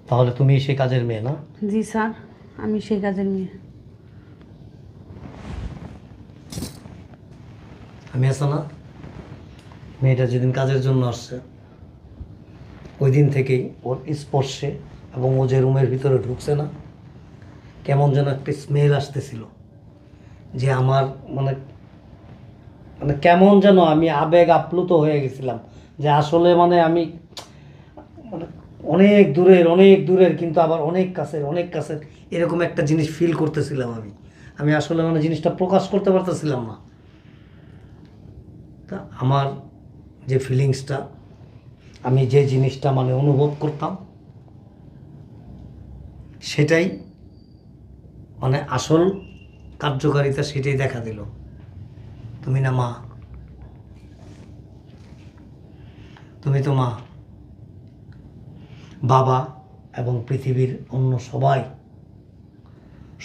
তাহলে তুমি সেই কাজের মেয়ে না? জি স্যার, আমি সেই কাজের মেয়ে। আমি আছো না, মেয়েটা যেদিন কাজের জন্য আসছে ওই দিন থেকেই ওর স্পর্শে এবং ও যে রুমের ভিতরে ঢুকছে না, কেমন যেন একটা স্মেল আসতেছিল, যে আমার মানে মানে কেমন যেন আমি আবেগ আপ্লুত হয়ে গেছিলাম, যে আসলে মানে আমি মানে অনেক দূরের কিন্তু আবার অনেক কাছের এরকম একটা জিনিস ফিল করতেছিলাম আমি। আমি আসলে মানে জিনিসটা প্রকাশ করতে পারতেছিলাম না। তা আমার যে ফিলিংসটা, আমি যে জিনিসটা মানে অনুভব করতাম, সেটাই মানে আসল কার্যকারিতা সেটাই দেখা দিল। তুমি না মা, তুমি তো মা। বাবা এবং পৃথিবীর অন্য সবাই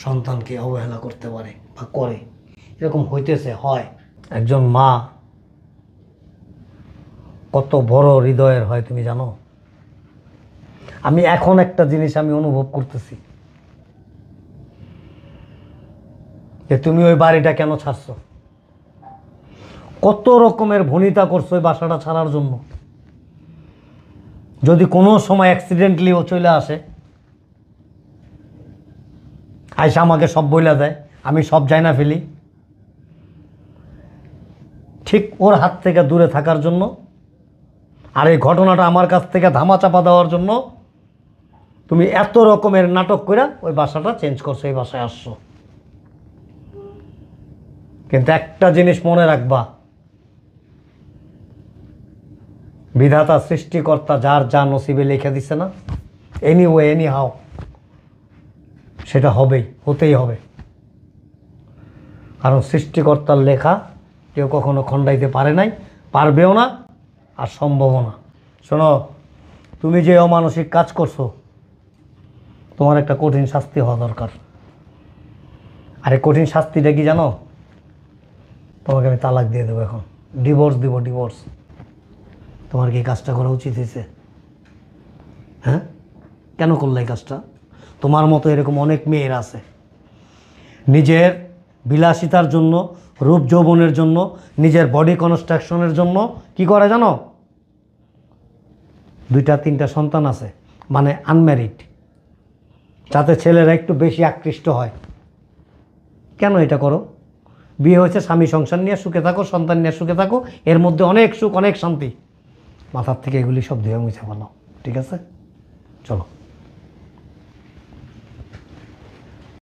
সন্তানকে অবহেলা করতে পারে বা করে, এরকম হইতেছে, হয়। একজন মা কত বড় হৃদয়ের হয় তুমি জানো? আমি এখন একটা জিনিস আমি অনুভব করতেছি, যে তুমি ওই বাড়িটা কেন ছাড়ছো, কত রকমের ভনিতা করছো ওই বাসাটা ছাড়ার জন্য। যদি কোনো সময় অ্যাক্সিডেন্টলি ও চলে আসে, আয়সা আমাকে সব বইলা দেয়, আমি সব যাই না ফেলি, ঠিক ওর হাত থেকে দূরে থাকার জন্য আর এই ঘটনাটা আমার কাছ থেকে ধামাচাপা দেওয়ার জন্য তুমি এত রকমের নাটক করে ওই বাসাটা চেঞ্জ করছো, এই বাসায় আসছো। কিন্তু একটা জিনিস মনে রাখবা, বিধাতা সৃষ্টিকর্তা যার যা নসিবে লিখে দিছে না, এনিওয়ে এনি হাও, সেটা হবেই, হতেই হবে। কারণ সৃষ্টিকর্তার লেখা কেউ কখনো খণ্ডাইতে পারে নাই, পারবেও না, আর সম্ভবও না। শোনো, তুমি যে অমানসিক কাজ করছো, তোমার একটা কঠিন শাস্তি হওয়া দরকার। আর এই কঠিন শাস্তিটা কি জানো? তোমাকে আমি তালাক দিয়ে দেবো, এখন ডিভোর্স দিব, ডিভোর্স। তোমার কি কাজটা করা উচিত হয়েছে? হ্যাঁ, কেন করলে এই কাজটা? তোমার মতো এরকম অনেক মেয়ের আছে, নিজের বিলাসিতার জন্য, রূপ যৌবনের জন্য, নিজের বডি কনস্ট্রাকশনের জন্য কি করে জানো? 2-3টা সন্তান আছে, মানে আনম্যারিড, যাতে ছেলেরা একটু বেশি আকৃষ্ট হয়। কেন এটা করো? বিয়ে হয়েছে, স্বামী সংসার নিয়ে সুখে থাকো, সন্তান নিয়ে সুখে থাকো, এর মধ্যে অনেক সুখ, অনেক শান্তি। মাথার থেকে এগুলি সব ধুয়ে মুছে ফেলো, ঠিক আছে? চলো।